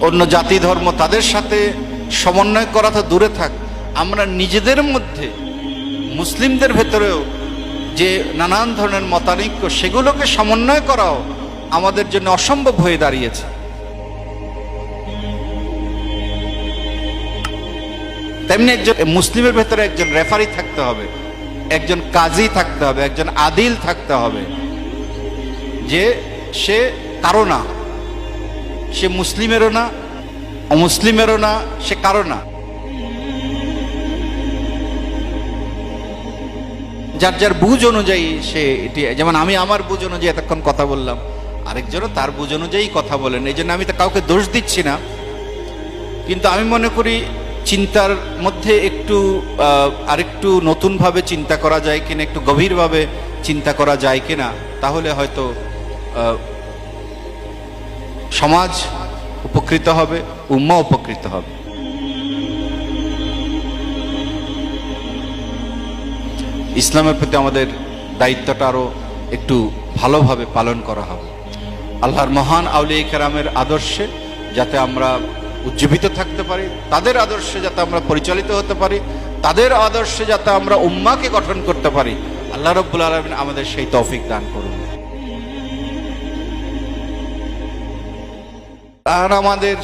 অন্য জাতি ধর্ম তাদের সাথে সমন্বয় করা তো দূরে থাক, আমরা নিজেদের মধ্যে মুসলিমদের ভেতরেও যে নানান ধরনের মতানৈক্য সেগুলোকে সমন্বয় করাও আমাদের জন্য অসম্ভব হয়ে দাঁড়িয়েছে। তেমনি একজন মুসলিমের ভেতরে একজন রেফারি থাকতে হবে, একজন কাজী থাকতে হবে, একজন আদিল থাকতে হবে, যে সে কারো না, সে মুসলিমেরও না অমুসলিমেরও না, সে কারো না। যার যার বুঝ অনুযায়ী সে এটি, যেমন আমি আমার বুঝ অনুযায়ী এতক্ষণ কথা বললাম, আরেকজনও তার বুঝ অনুযায়ী কথা বলেন। এই জন্য আমি তো কাউকে দোষ দিচ্ছি না, কিন্তু আমি মনে করি চিন্তার মধ্যে একটু আরেকটু নতুনভাবে চিন্তা করা যায় কিনা, একটু গভীরভাবে চিন্তা করা যায় কিনা, তাহলে হয়তো সমাজ উপকৃত হবে, উম্মাহ উপকৃত হবে। ইসলামের প্রতি আমাদের দায়িত্বটা আরো একটু ভালোভাবে পালন করা হবে। আল্লাহর মহান আউলিয়া কেরামের আদর্শে যাতে আমরা উজ্জীবিত থাকতে পারি, তাদের আদর্শে যাতে আমরা পরিচালিত হতে পারি, তাদের আদর্শে যাতে আমরা উম্মাহকে গঠন করতে পারি, আল্লাহ রাব্বুল আলামিন আমাদের সেই তৌফিক দান করুন। আর আমাদের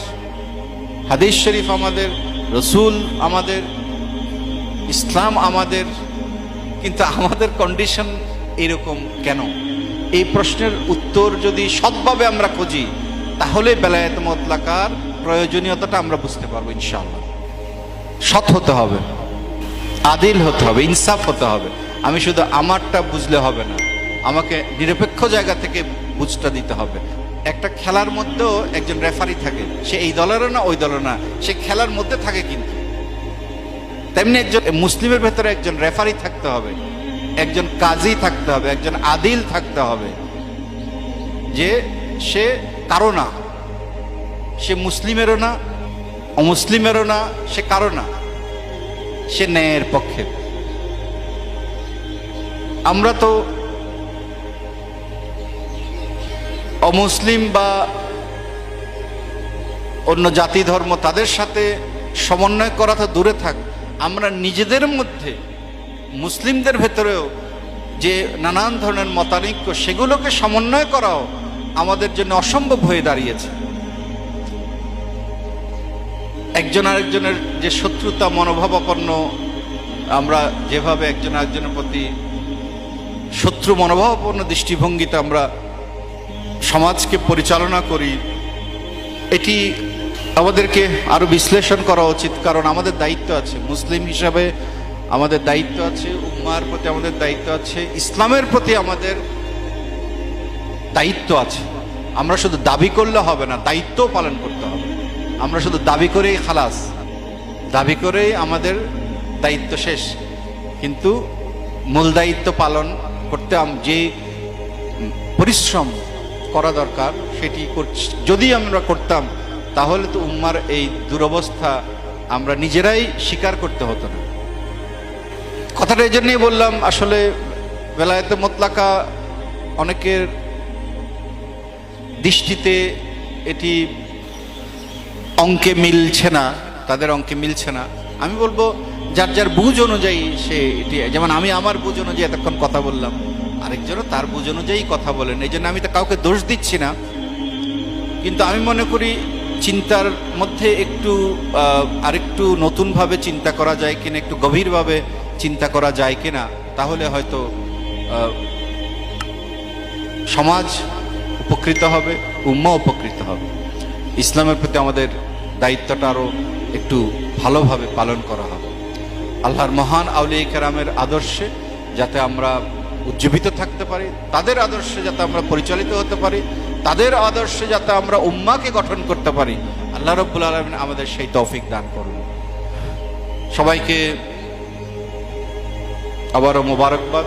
হাদিস শরীফ আমাদের, রসুল আমাদের, ইসলাম আমাদের, কিন্তু আমাদের কন্ডিশন এরকম কেন? এই প্রশ্নের উত্তর যদি সৎভাবে আমরা খুঁজি, তাহলে বেলায়েত মুতলাকার প্রয়োজনীয়তাটা আমরা বুঝতে পারবো ইনশাআল্লাহ। সৎ হতে হবে, আদিল হতে হবে, ইনসাফ হতে হবে। আমি শুধু আমারটা বুঝলে হবে না, আমাকে নিরপেক্ষ জায়গা থেকে বুঝটা দিতে হবে। একটা খেলার মধ্যেও একজন রেফারি থাকে, সে এই দলেরও না ওই দলের না, সে খেলার মধ্যে থাকে। কিন্তু তেমনি একজন মুসলিমের ভেতরে একজন রেফারি থাকতে হবে, একজন কাজী থাকতে হবে, একজন আদিল থাকতে হবে, যে সে কারো না, সে মুসলিমেরও না অমুসলিমেরও না, সে কারো না, সে ন্যায়ের পক্ষে। আমরা তো অমুসলিম বা অন্য জাতি ধর্ম তাদের সাথে সমন্বয় করা তো দূরে থাক, আমরা নিজেদের মধ্যে মুসলিমদের ভেতরেও যে নানান ধরনের মতানৈক্য সেগুলোকে সমন্বয় করাও আমাদের জন্য অসম্ভব হয়ে দাঁড়িয়েছে। একজন আরেকজনের যে শত্রুতা মনোভাবাপন্ন, আমরা যেভাবে একজন আরেকজনের প্রতি শত্রু মনোভাবাপন্ন দৃষ্টিভঙ্গিতে আমরা সমাজকে পরিচালনা করি, এটি আমাদেরকে আরো বিশ্লেষণ করা উচিত। কারণ আমাদের দায়িত্ব আছে, মুসলিম হিসাবে আমাদের দায়িত্ব আছে, উম্মার প্রতি আমাদের দায়িত্ব আছে, ইসলামের প্রতি আমাদের দায়িত্ব আছে। আমরা শুধু দাবি করলে হবে না, দায়িত্বও পালন করতে হবে। আমরা শুধু দাবি করেই খালাস, দাবি করেই আমাদের দায়িত্ব শেষ, কিন্তু মূল দায়িত্ব পালন করতে যে পরিশ্রম করা দরকার সেটি যদি আমরা করতাম, তাহলে তো উম্মার এই দুরবস্থা আমরা নিজেরাই স্বীকার করতে হতো না। কথাটা এই জন্যই বললাম, আসলে বেলায়েতে মুতলাকা অনেকের দৃষ্টিতে এটি অঙ্কে মিলছে না, তাদের অঙ্কে মিলছে না। আমি বলবো যার যার বুঝ অনুযায়ী সে এটি, যেমন আমি আমার বুঝ অনুযায়ী এতক্ষণ কথা বললাম, আরেকজনও তার বুঝ অনুযায়ী কথা বলেন। এই জন্য আমি তো কাউকে দোষ দিচ্ছি না, কিন্তু আমি মনে করি চিন্তার মধ্যে একটু আরেকটু নতুনভাবে চিন্তা করা যায় কিনা, একটু গভীরভাবে চিন্তা করা যায় কিনা, তাহলে হয়তো সমাজ উপকৃত হবে, উম্মাহ উপকৃত হবে। ইসলামের প্রতি আমাদের দায়িত্বটা আরো একটু ভালোভাবে পালন করা হবে। আল্লাহর মহান আউলিয়া কেরামের আদর্শে যাতে আমরা উজ্জীবিত থাকতে পারি, তাদের আদর্শে যাতে আমরা পরিচালিত হতে পারি, তাদের আদর্শে যাতে আমরা উম্মাহকে গঠন করতে পারি, আল্লাহ রাব্বুল আলামিন আমাদের সেই তৌফিক দান করুন। সবাইকে আবারও মোবারকবাদ।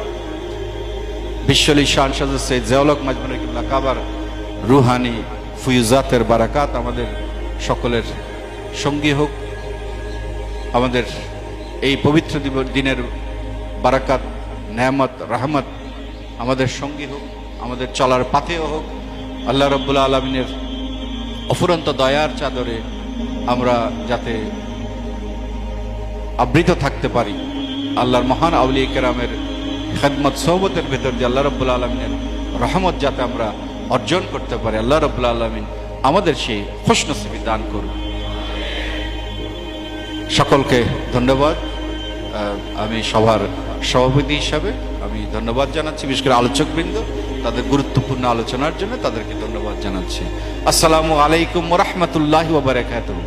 বিশ্বলি শান শাহ সৈয়দ জিয়াউল হক মাজমুনের কিবলা কাবার রুহানি ফুয়ুজাতের বারাকাত আমাদের সকলের সঙ্গী হোক। আমাদের এই পবিত্র দিনের বারাকাত, নেয়ামত, রহমত আমাদের সঙ্গী হোক, আমাদের চলার পাথেও হোক। আল্লাহ রাব্বুল আলামিনের অফুরন্ত দয়ার চাদরে আমরা যাতে আবৃত থাকতে পারি, আল্লাহর মহান আউলিয়া কেরামের খেদমত সোহবতের ভেতর দিয়ে আল্লাহ রাব্বুল আলামিনের রহমত যাতে আমরা অর্জন করতে পারি, আল্লাহ রাব্বুল আলামিন আমাদের সেই খুশনসিবি দান করুন। সকলকে ধন্যবাদ। আমি সভার সভাপতি হিসাবে আমি ধন্যবাদ জানাচ্ছি, বিশেষ করে আলোচকবৃন্দ তাদের গুরুত্বপূর্ণ আলোচনার জন্য তাদেরকে ধন্যবাদ জানাচ্ছি। আসসালামু আলাইকুম ওয়া রাহমাতুল্লাহি ওয়া বারাকাতুহু।